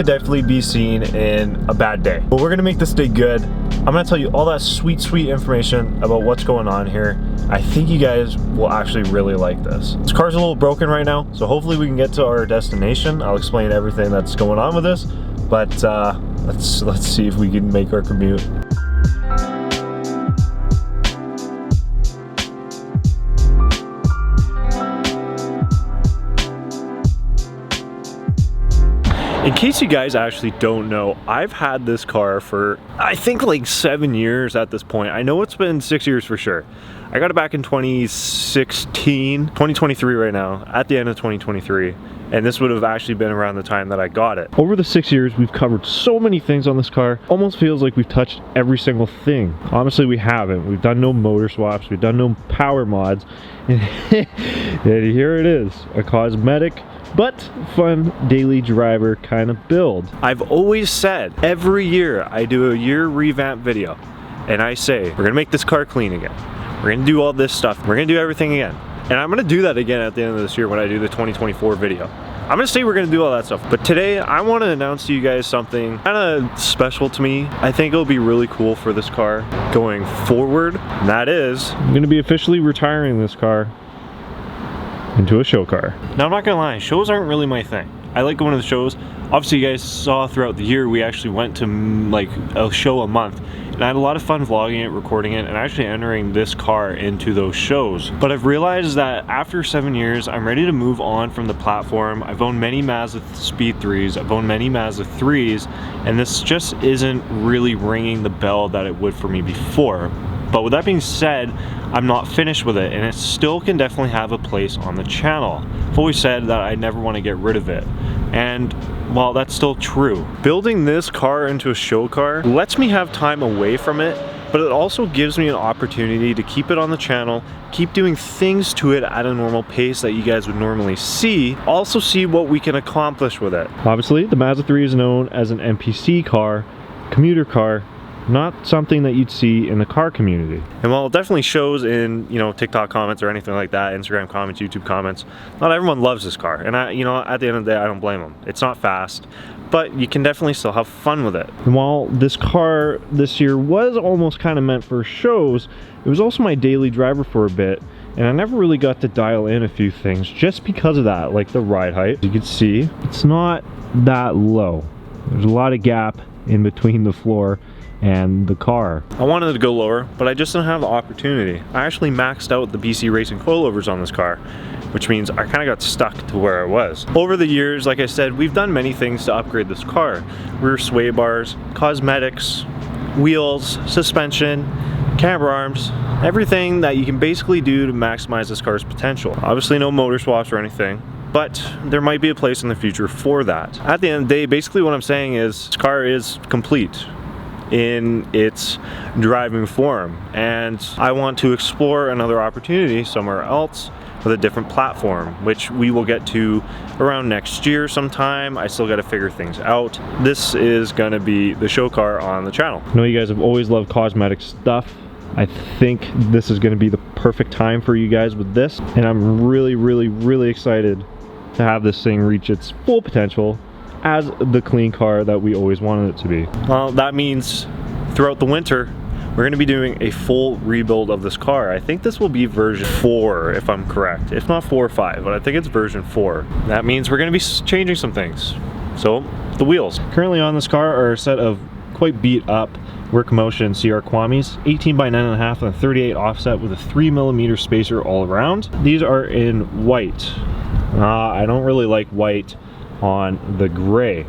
could definitely be seen in a bad day. But we're gonna make this day good. I'm gonna tell you all that sweet information about what's going on here. I think you guys will actually really like this. This car's a little broken right now, so hopefully we can get to our destination. I'll explain everything that's going on with this, but let's see if we can make our commute. In case you guys actually don't know, I've had this car for, I think, like 7 years at this point. I know it's been 6 years for sure. I got it back in 2016, 2023 right now, at the end of 2023. And this would have actually been around the time that I got it. Over the 6 years, we've covered so many things on this car. Almost feels like we've touched every single thing. Honestly, we haven't. We've done no motor swaps. We've done no power mods. And here it is, a cosmetic but fun daily driver kind of build. I've always said every year I do a year revamp video and I say we're gonna make this car clean again, we're gonna do all this stuff, we're gonna do everything again, and I'm gonna do that again at the end of this year when I do the 2024 video. I'm gonna say we're gonna do all that stuff, but today I want to announce to you guys something kind of special to me. I think it'll be really cool for this car going forward, and that is I'm gonna be officially retiring this car into a show car. Now I'm not gonna lie, shows aren't really my thing. I like going to the shows. Obviously you guys saw throughout the year we actually went to like a show a month, and I had a lot of fun vlogging it, recording it, and actually entering this car into those shows. But I've realized that after 7 years, I'm ready to move on from the platform. I've owned many Mazda Speed 3s, I've owned many Mazda 3s, and this just isn't really ringing the bell that it would for me before. But with that being said, I'm not finished with it, and it still can definitely have a place on the channel. I've always said that I never want to get rid of it, and well, that's still true. Building this car into a show car lets me have time away from it, but it also gives me an opportunity to keep it on the channel, keep doing things to it at a normal pace that you guys would normally see, also see what we can accomplish with it. Obviously, the Mazda 3 is known as an NPC car, commuter car, not something that you'd see in the car community. And while it definitely shows in, you know, TikTok comments or anything like that, Instagram comments, YouTube comments, not everyone loves this car. And at the end of the day, I don't blame them. It's not fast, but you can definitely still have fun with it. And while this car this year was almost kind of meant for shows, it was also my daily driver for a bit. And I never really got to dial in a few things just because of that, like the ride height. As you can see, it's not that low. There's a lot of gap in between the floor and the car. I wanted to go lower, but I just didn't have the opportunity. I actually maxed out the BC Racing coilovers on this car, which means I kind of got stuck to where I was. Over the years, like I said, we've done many things to upgrade this car. Rear sway bars, cosmetics, wheels, suspension, camber arms, everything that you can basically do to maximize this car's potential. Obviously no motor swaps or anything, but there might be a place in the future for that. At the end of the day, basically what I'm saying is this car is complete in its driving form, and I want to explore another opportunity somewhere else with a different platform, which we will get to around next year sometime. I still got to figure things out. This is going to be the show car on the channel. I know you guys have always loved cosmetic stuff. I think this is going to be the perfect time for you guys with this, and I'm really excited to have this thing reach its full potential as the clean car that we always wanted it to be. Well, that means throughout the winter, we're going to be doing a full rebuild of this car. I think this will be version 4, if I'm correct. If not 4 or 5, but I think it's version 4. That means we're going to be changing some things. So, the wheels. Currently on this car are a set of quite beat up Work Motion CR Kwamis, 18 by 9.5 and a 38 offset with a 3mm spacer all around. These are in white. I don't really like white on the gray,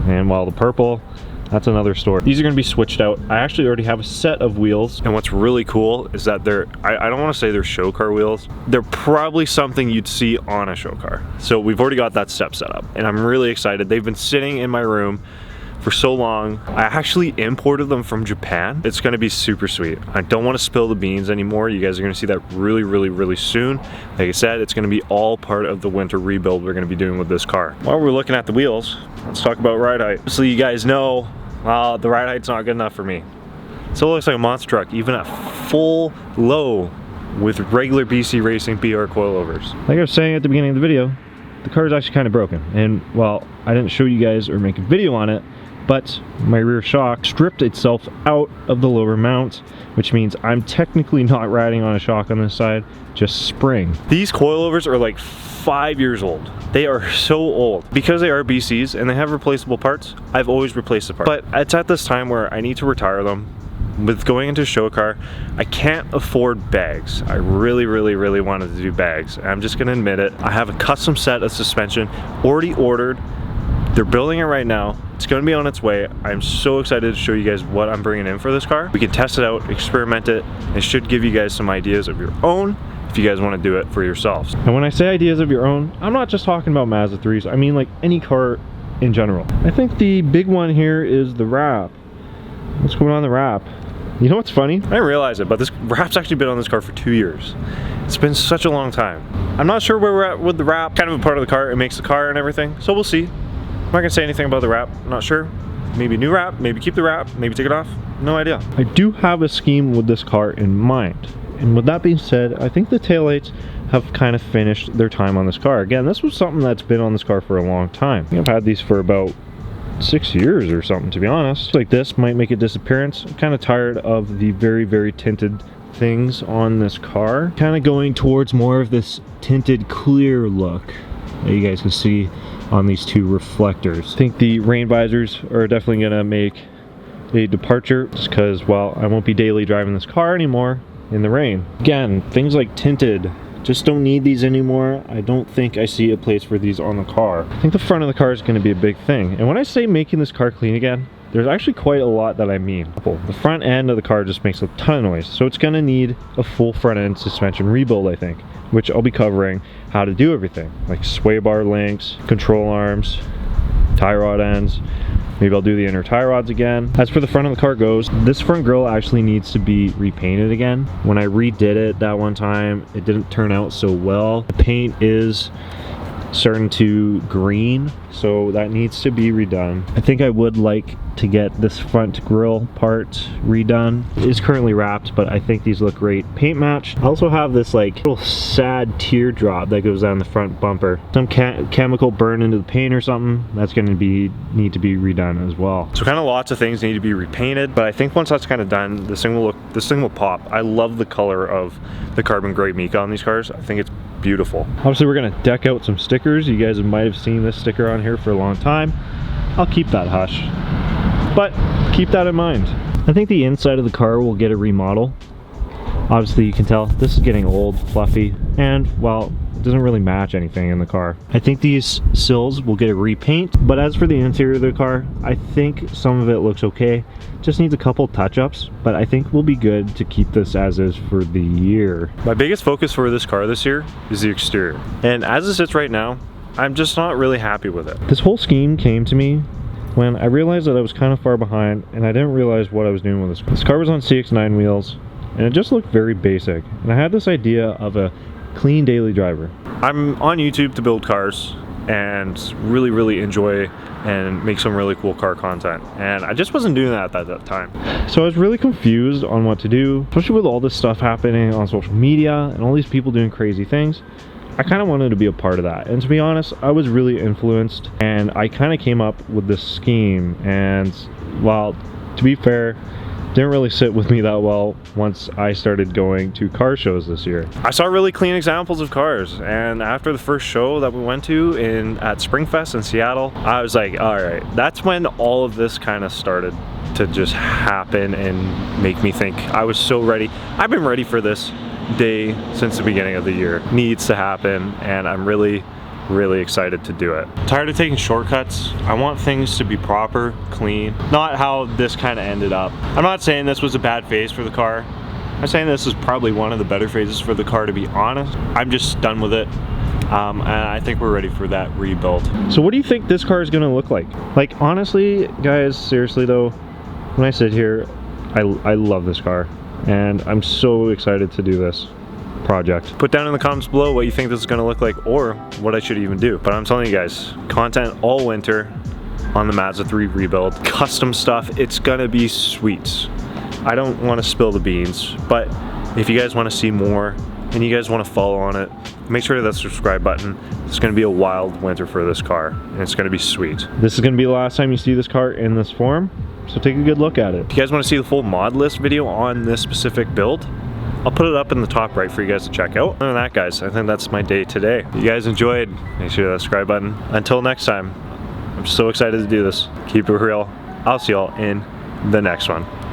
and while the purple, that's another story. These are going to be switched out. I actually already have a set of wheels, and what's really cool is that I don't want to say they're show car wheels. They're probably something you'd see on a show car. So we've already got that step set up, and I'm really excited. They've been sitting in my room for so long. I actually imported them from Japan. It's gonna be super sweet. I don't want to spill the beans anymore. You guys are gonna see that really soon. Like I said, it's gonna be all part of the winter rebuild we're gonna be doing with this car. While we're looking at the wheels, let's talk about ride height. Obviously you guys know, the ride height's not good enough for me. So it looks like a monster truck, even at full low with regular BC Racing BR coilovers. Like I was saying at the beginning of the video, the car is actually kind of broken. And well, I didn't show you guys or make a video on it, but my rear shock stripped itself out of the lower mount, which means I'm technically not riding on a shock on this side, just spring. These coilovers are like 5 years old. They are so old. Because they are BCs and they have replaceable parts, I've always replaced the parts. But it's at this time where I need to retire them. With going into a show car, I can't afford bags. I really wanted to do bags. I'm just gonna admit it. I have a custom set of suspension already ordered. They're building it right now. It's gonna be on its way. I'm so excited to show you guys what I'm bringing in for this car. We can test it out, experiment it. It should give you guys some ideas of your own if you guys want to do it for yourselves. And when I say ideas of your own, I'm not just talking about Mazda 3s. I mean like any car in general. I think the big one here is the wrap. What's going on the wrap? You know what's funny? I didn't realize it, but this wrap's actually been on this car for 2 years. It's been such a long time. I'm not sure where we're at with the wrap. Kind of a part of the car. It makes the car and everything. So we'll see. I'm not gonna say anything about the wrap. I'm not sure. Maybe new wrap, maybe keep the wrap, maybe take it off. No idea. I do have a scheme with this car in mind. And with that being said, I think the taillights have kind of finished their time on this car. Again, this was something that's been on this car for a long time. I think I've had these for about 6 years or something, to be honest. Like this might make a disappearance. I'm kind of tired of the very tinted things on this car. Kind of going towards more of this tinted clear look that you guys can see on these two reflectors. I think the rain visors are definitely gonna make a departure just because, well, I won't be daily driving this car anymore in the rain. Again, things like tinted, just don't need these anymore. I don't think I see a place for these on the car. I think the front of the car is going to be a big thing. And when I say making this car clean again, there's actually quite a lot that I mean. The front end of the car just makes a ton of noise. So it's going to need a full front end suspension rebuild, I think, which I'll be covering how to do everything. Like sway bar links, control arms, tie rod ends. Maybe I'll do the inner tie rods again. As for the front of the car goes, this front grille actually needs to be repainted again. When I redid it that one time, it didn't turn out so well. The paint is starting to green, so that needs to be redone. I think I would like to get this front grille part redone. It is currently wrapped, but I think these look great. Paint match. I also have this like little sad teardrop that goes down the front bumper. Some chemical burned into the paint or something. That's going to need to be redone as well. So kind of lots of things need to be repainted, but I think once that's kind of done, this thing will pop. I love the color of the carbon gray Mica on these cars. I think it's beautiful. Obviously we're going to deck out some stickers. You guys might have seen this sticker on here for a long time. I'll keep that hush, but keep that in mind. I think the inside of the car will get a remodel. Obviously you can tell this is getting old, fluffy, and well, it doesn't really match anything in the car. I think these sills will get a repaint, but as for the interior of the car, I think some of it looks okay. Just needs a couple touch-ups, but I think we'll be good to keep this as is for the year. My biggest focus for this car this year is the exterior. And as it sits right now, I'm just not really happy with it. This whole scheme came to me when I realized that I was kind of far behind and I didn't realize what I was doing with this car. This car was on CX-9 wheels and it just looked very basic. And I had this idea of a clean daily driver. I'm on YouTube to build cars and really enjoy and make some really cool car content, and I just wasn't doing that at that time. So I was really confused on what to do, especially with all this stuff happening on social media and all these people doing crazy things. I kind of wanted to be a part of that, and to be honest, I was really influenced and I kind of came up with this scheme, and well, to be fair, didn't really sit with me that well once I started going to car shows this year. I saw really clean examples of cars, and after the first show that we went to at Springfest in Seattle, I was like, all right, that's when all of this kind of started to just happen and make me think. I was so ready. I've been ready for this day since the beginning of the year. Needs to happen, and I'm really excited to do it. Tired of taking shortcuts. I want things to be proper, clean, not how this kind of ended up. I'm not saying this was a bad phase for the car. I'm saying this is probably one of the better phases for the car, to be honest. I'm just done with it. And I think we're ready for that rebuild. So what do you think this car is gonna look like? Like, honestly, guys, seriously though, when I sit here, I love this car and I'm so excited to do this project. Put down in the comments below what you think this is going to look like, or what I should even do. But I'm telling you guys, content all winter on the Mazda 3 rebuild. Custom stuff, it's gonna be sweet. I don't want to spill the beans, but if you guys want to see more and you guys want to follow on it, make sure to hit that subscribe button. It's gonna be a wild winter for this car, and it's gonna be sweet. This is gonna be the last time you see this car in this form, so take a good look at it. If you guys wanna see the full mod list video on this specific build, I'll put it up in the top right for you guys to check out. Other than that, guys, I think that's my day today. If you guys enjoyed, make sure to hit that subscribe button. Until next time, I'm so excited to do this. Keep it real. I'll see y'all in the next one.